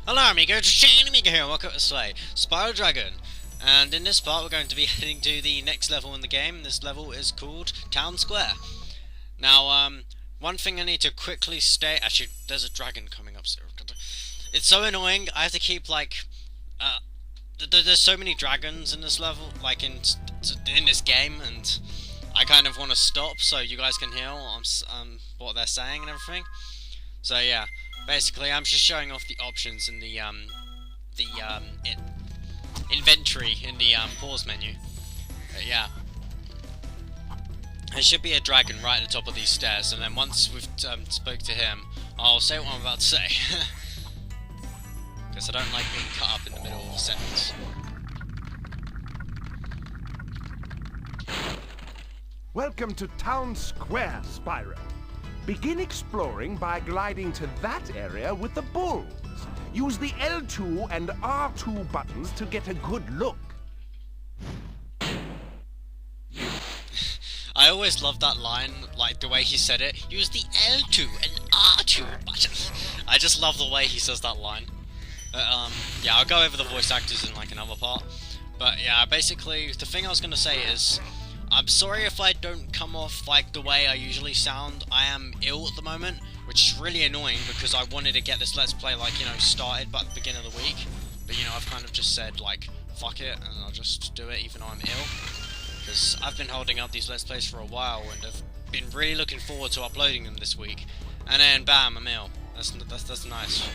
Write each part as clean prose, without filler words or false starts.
Hello amigo, RadiShineAmigo here, welcome to Spyro Dragon. And in this part we're going to be heading to the next level in the game. This level is called Town Square. Now, one thing I need to quickly state... Actually, there's a dragon coming up soon. It's so annoying, I have to keep, like... there's so many dragons in this level, like in this game, and I kind of want to stop so you guys can hear what they're saying and everything. So yeah. Basically, I'm just showing off the options in the inventory in the pause menu. But yeah, there should be a dragon right at the top of these stairs, and then once we've spoke to him, I'll say what I'm about to say. Because I don't like being cut up in the middle of a sentence. Welcome to Town Square, Spyro. Begin exploring by gliding to that area with the bulls. Use the L2 and R2 buttons to get a good look. I always love that line, like the way he said it. Use the L2 and R2 buttons. I just love the way he says that line. Yeah, I'll go over the voice actors in like another part. But yeah, basically, the thing I was going to say is, I'm sorry if I don't come off like the way I usually sound. I am ill at the moment, which is really annoying because I wanted to get this Let's Play, like, you know, started by the beginning of the week. But, you know, I've kind of just said, like, fuck it, and I'll just do it even though I'm ill. Because I've been holding up these Let's Plays for a while, and I've been really looking forward to uploading them this week. And then, bam, I'm ill. That's nice.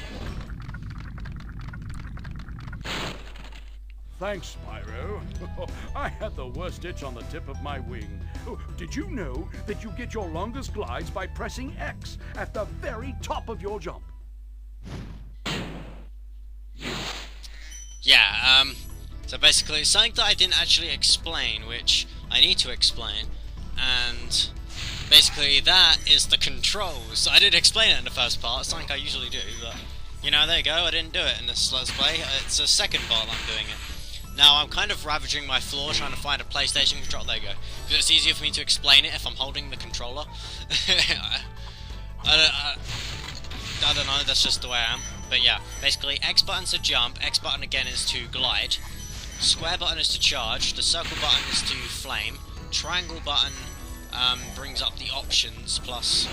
Thanks, Spyro. I had the worst itch on the tip of my wing. Did you know that you get your longest glides by pressing X at the very top of your jump? Yeah, so basically it's something that I didn't actually explain, which I need to explain, and basically that is the controls. I did explain it in the first part, it's something I usually do, but, you know, there you go, I didn't do it in this Let's Play. It's the second part I'm doing it. Now, I'm kind of ravaging my floor trying to find a PlayStation controller. There you go. Because it's easier for me to explain it if I'm holding the controller. I don't know, that's just the way I am. But yeah, basically, X button's to jump, X button again is to glide, square button is to charge, the circle button is to flame, triangle button brings up the options, plus...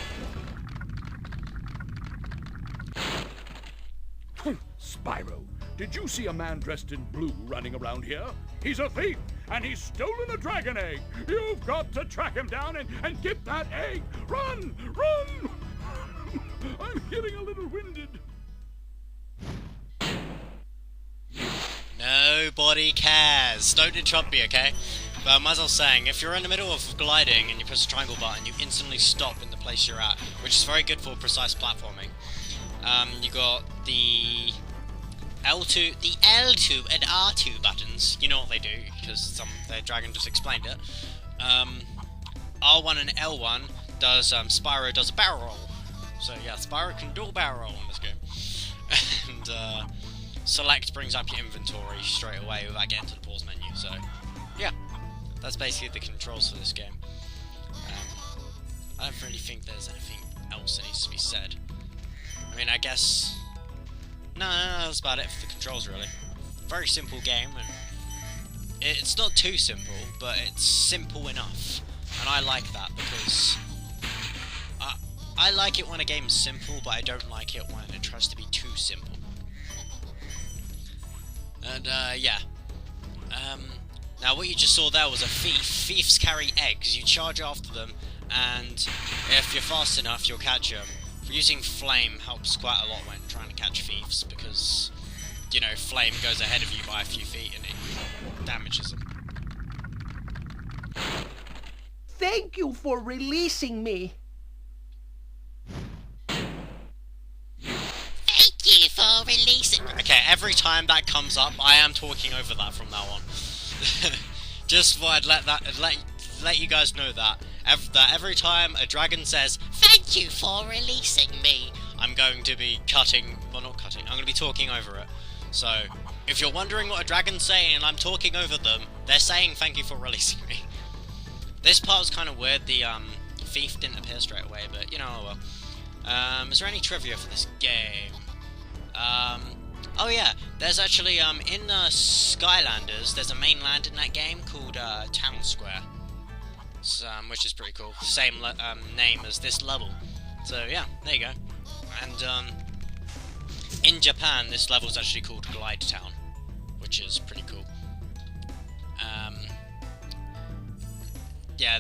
Spyro, did you see a man dressed in blue running around here? He's a thief, and he's stolen a dragon egg. You've got to track him down and get that egg. Run! Run! I'm getting a little winded. Nobody cares. Don't interrupt me, okay? But as I was saying, if you're in the middle of gliding and you press the triangle button, you instantly stop in the place you're at, which is very good for precise platforming. You got the L2 and R2 buttons. You know what they do, because the dragon just explained it. R1 and L1 does, Spyro does a barrel roll. So yeah, Spyro can do a barrel roll in this game. And, select brings up your inventory straight away without getting to the pause menu, so yeah. That's basically the controls for this game. I don't really think there's anything else that needs to be said. I mean, I guess... No, that's about it for the controls, really. Very simple game, and it's not too simple, but it's simple enough. And I like that, because I like it when a game's simple, but I don't like it when it tries to be too simple. And, yeah. Now, what you just saw there was a thief. Thieves carry eggs. You charge after them, and if you're fast enough, you'll catch them. Using flame helps quite a lot when trying to catch thieves, because, you know, flame goes ahead of you by a few feet and it damages them. Thank you for releasing me. Thank you for releasing me. Okay, every time that comes up, I am talking over that from now on. Just thought I'd let you guys know that. Every time a dragon says, "Thank you for releasing me," I'm going to be I'm going to be talking over it. So, if you're wondering what a dragon's saying and I'm talking over them, they're saying thank you for releasing me. This part was kind of weird, the thief didn't appear straight away, but you know, oh well. Is there any trivia for this game? Oh yeah, there's actually, in Skylanders, there's a mainland in that game called, Town Square. Which is pretty cool. Same name as this level. So yeah, there you go. And, in Japan, this level's actually called Glide Town, which is pretty cool. Yeah,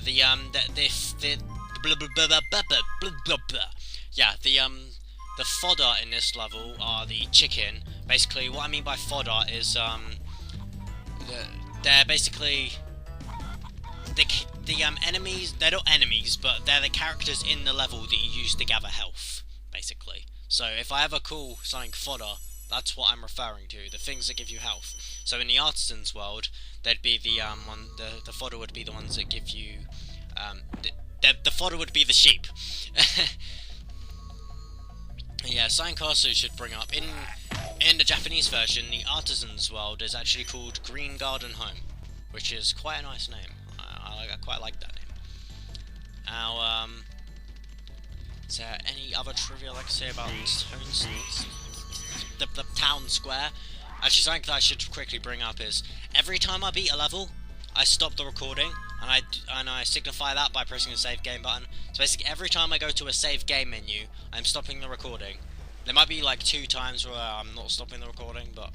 the fodder in this level are the chicken. Basically, what I mean by fodder is, they're basically the enemies. They're not enemies, but they're the characters in the level that you use to gather health, basically. So if I ever call something fodder, that's what I'm referring to, the things that give you health. So in the Artisan's world, there'd be the the fodder would be the ones that give you, the fodder would be the sheep. Yeah, Sign Castle should bring up, in the Japanese version, the Artisan's world is actually called Green Garden Home, which is quite a nice name. I quite like that name. Now, is there any other trivia I'd like to say about the town square? Actually, something that I should quickly bring up is, every time I beat a level, I stop the recording, and I signify that by pressing the save game button. So basically, every time I go to a save game menu, I'm stopping the recording. There might be like 2 times where I'm not stopping the recording, but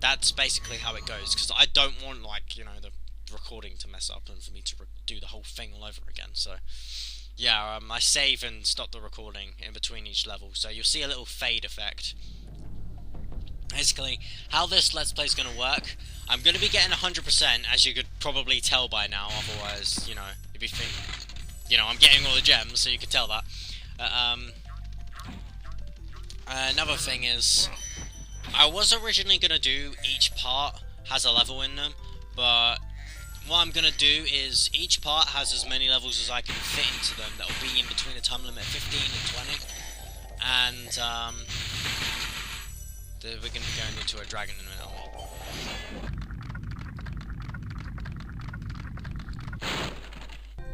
that's basically how it goes, because I don't want, like, you know, the recording to mess up and for me to do the whole thing all over again. So yeah, I save and stop the recording in between each level, so you'll see a little fade effect. Basically, how this Let's Play is going to work, I'm going to be getting 100%, as you could probably tell by now, otherwise, you know, you'd be thinking, you know, I'm getting all the gems, so you could tell that. Another thing is, I was originally going to do each part has a level in them, but what I'm going to do is, each part has as many levels as I can fit into them that will be in between a time limit of 15 and 20, and we're going to be going into a dragon in a minute, aren't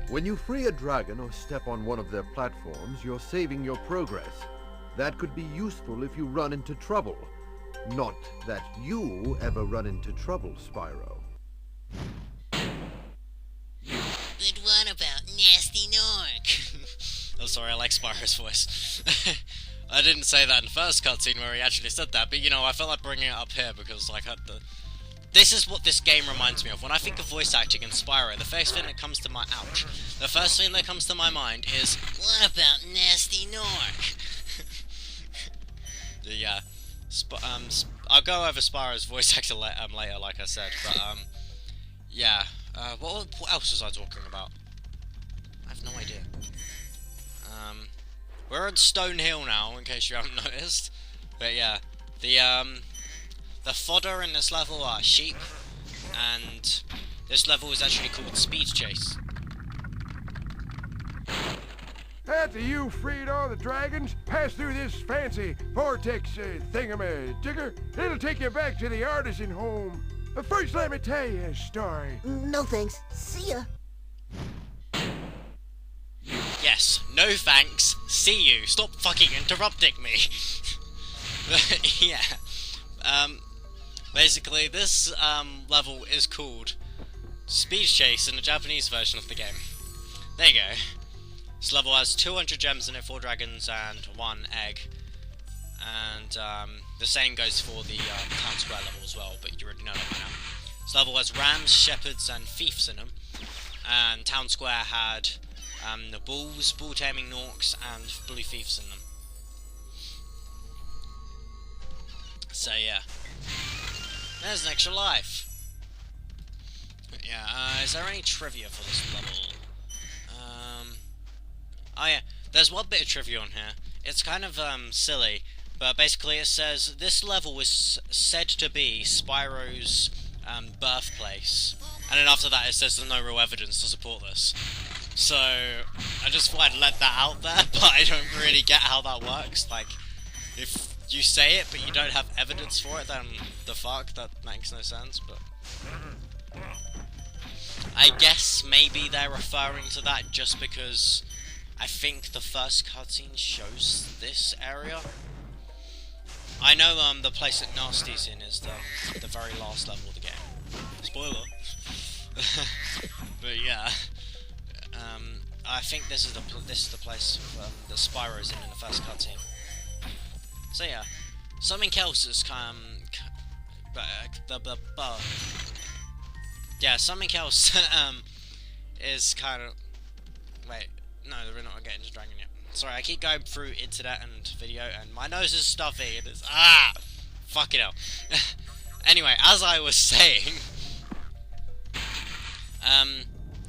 we? When you free a dragon or step on one of their platforms, you're saving your progress. That could be useful if you run into trouble. Not that you ever run into trouble, Spyro. But what about Gnasty Gnorc? Oh, sorry, I like Spyro's voice. I didn't say that in the first cutscene where he actually said that, but you know, I felt like bringing it up here because, like, this is what this game reminds me of. When I think of voice acting in Spyro, the first thing that comes to my the first thing that comes to my mind is, what about Gnasty Gnorc? Yeah, I'll go over Spyro's voice actor later, like I said, but yeah. What else was I talking about? I have no idea. We're on Stone Hill now, in case you haven't noticed. But yeah, the fodder in this level are sheep, and this level is actually called Speed Chase. After you freed all the dragons, pass through this fancy vortex thingamajigger. It'll take you back to the artisan home. But first, let me tell you a story. No thanks. See ya. Yes, no thanks. See you. Stop fucking interrupting me. Yeah. Basically, this level is called Speed Chase in the Japanese version of the game. There you go. This level has 200 gems in it, 4 dragons and 1 egg. And the same goes for the Town Square level as well, but you already know that by now. This level has rams, shepherds and thieves in them. And Town Square had the bulls, bull-taming Gnorcs and blue thieves in them. So yeah, there's an extra life. But yeah, is there any trivia for this level? Oh yeah, there's one bit of trivia on here. It's kind of silly, but basically it says this level is said to be Spyro's birthplace, and then after that it says there's no real evidence to support this. So I just thought I'd let that out there, but I don't really get how that works. Like, if you say it but you don't have evidence for it, then the fuck, that makes no sense. But I guess maybe they're referring to that just because I think the first cutscene shows this area. I know the place that Gnasty's in is the very last level of the game. Spoiler. But yeah, I think this is the place that Spyro's in the first cutscene. So yeah, something else is yeah, something else is kind of. Wait, no, we're not getting to Dragon yet. Sorry, I keep going through internet and video, and my nose is stuffy. And it's fuck it up. Anyway, as I was saying,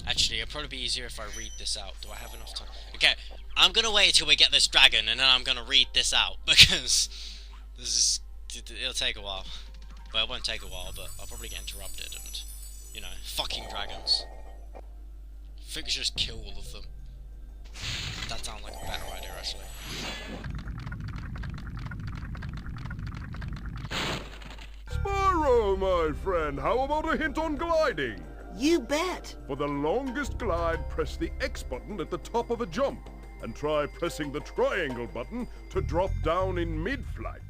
actually, it'd probably be easier if I read this out. Do I have enough time? Okay, I'm gonna wait until we get this dragon, and then I'm gonna read this out because it'll take a while. Well, it won't take a while, but I'll probably get interrupted, and you know, fucking dragons. I think we should just kill all of them. That sounds like a better idea, actually. Spyro, my friend, how about a hint on gliding? You bet. For the longest glide, press the X button at the top of a jump, and try pressing the triangle button to drop down in mid-flight.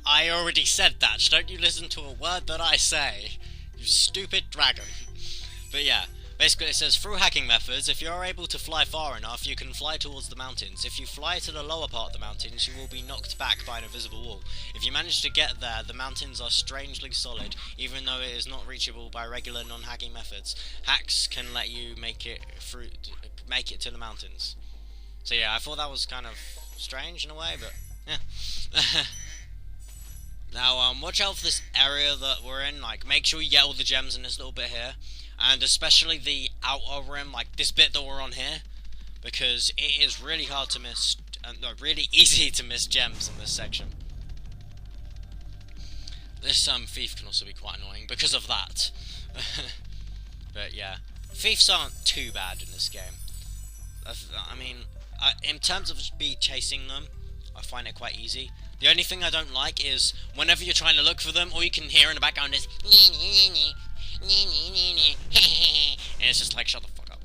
I already said that. Don't you listen to a word that I say, you stupid dragon. But yeah, basically it says, through hacking methods, if you are able to fly far enough, you can fly towards the mountains. If you fly to the lower part of the mountains, you will be knocked back by an invisible wall. If you manage to get there, the mountains are strangely solid, even though it is not reachable by regular non-hacking methods. Hacks can let you make it to the mountains. So yeah, I thought that was kind of strange in a way, but yeah. Now, watch out for this area that we're in. Like, make sure you get all the gems in this little bit here. And especially the outer rim, like this bit that we're on here. Because it is really hard to miss, really easy to miss gems in this section. This thief can also be quite annoying because of that. But yeah, thieves aren't too bad in this game. I mean, in terms of me chasing them, I find it quite easy. The only thing I don't like is whenever you're trying to look for them, all you can hear in the background is and it's just like, shut the fuck up.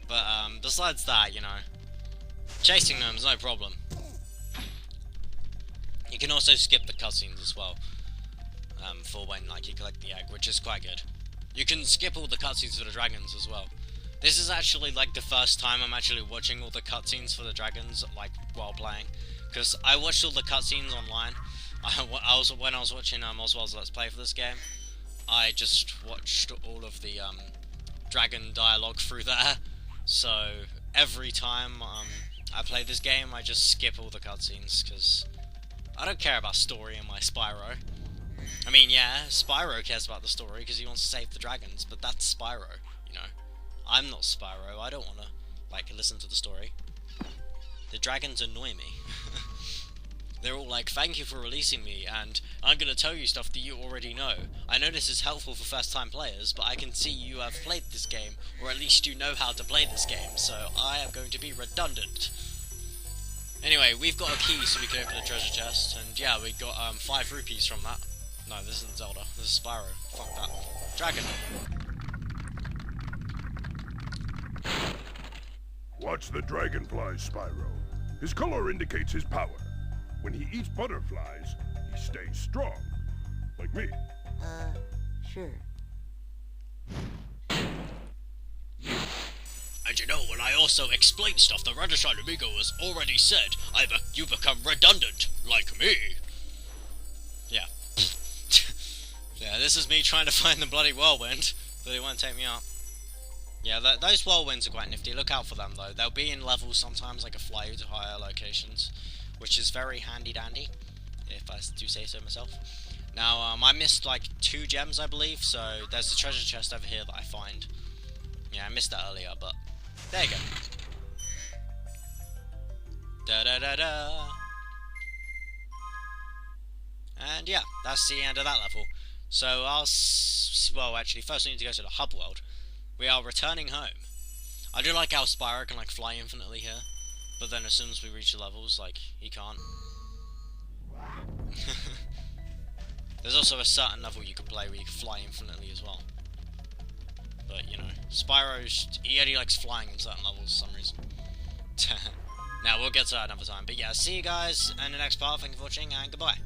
But besides that, you know, chasing them is no problem. You can also skip the cutscenes as well, for when like you collect the egg, which is quite good. You can skip all the cutscenes for the dragons as well. This is actually like the first time I'm actually watching all the cutscenes for the dragons, like while playing, because I watched all the cutscenes online. When I was watching Oswald's Let's Play for this game, I just watched all of the dragon dialogue through there. So every time I play this game, I just skip all the cutscenes because I don't care about story in my Spyro. I mean, yeah, Spyro cares about the story because he wants to save the dragons, but that's Spyro, you know. I'm not Spyro. I don't want to like listen to the story. The dragons annoy me. They're all like, thank you for releasing me, and I'm going to tell you stuff that you already know. I know this is helpful for first-time players, but I can see you have played this game, or at least you know how to play this game, so I am going to be redundant. Anyway, we've got a key so we can open the treasure chest, and yeah, we got 5 rupees from that. No, this isn't Zelda, this is Spyro. Fuck that. Dragon. Watch the dragonfly, Spyro. His color indicates his power. When he eats butterflies, he stays strong. Like me. Sure. And you know, when I also explain stuff that RadiShineAmigo has already said, you become redundant, like me. Yeah. Yeah, this is me trying to find the bloody whirlwind, but it won't take me out. Yeah, those whirlwinds are quite nifty. Look out for them, though. They'll be in levels sometimes, like a fly to higher locations, which is very handy-dandy, if I do say so myself. Now, I missed, like, 2 gems, I believe, so there's a treasure chest over here that I find. Yeah, I missed that earlier, but there you go. Da-da-da-da. And, yeah, that's the end of that level. So, well, actually, first we need to go to the hub world. We are returning home. I do like how Spyro can, like, fly infinitely here. But then as soon as we reach the levels, like, he can't. There's also a certain level you can play where you can fly infinitely as well. But, you know, Spyro, he only likes flying in certain levels for some reason. Now, we'll get to that another time. But yeah, see you guys in the next part. Thank you for watching, and goodbye.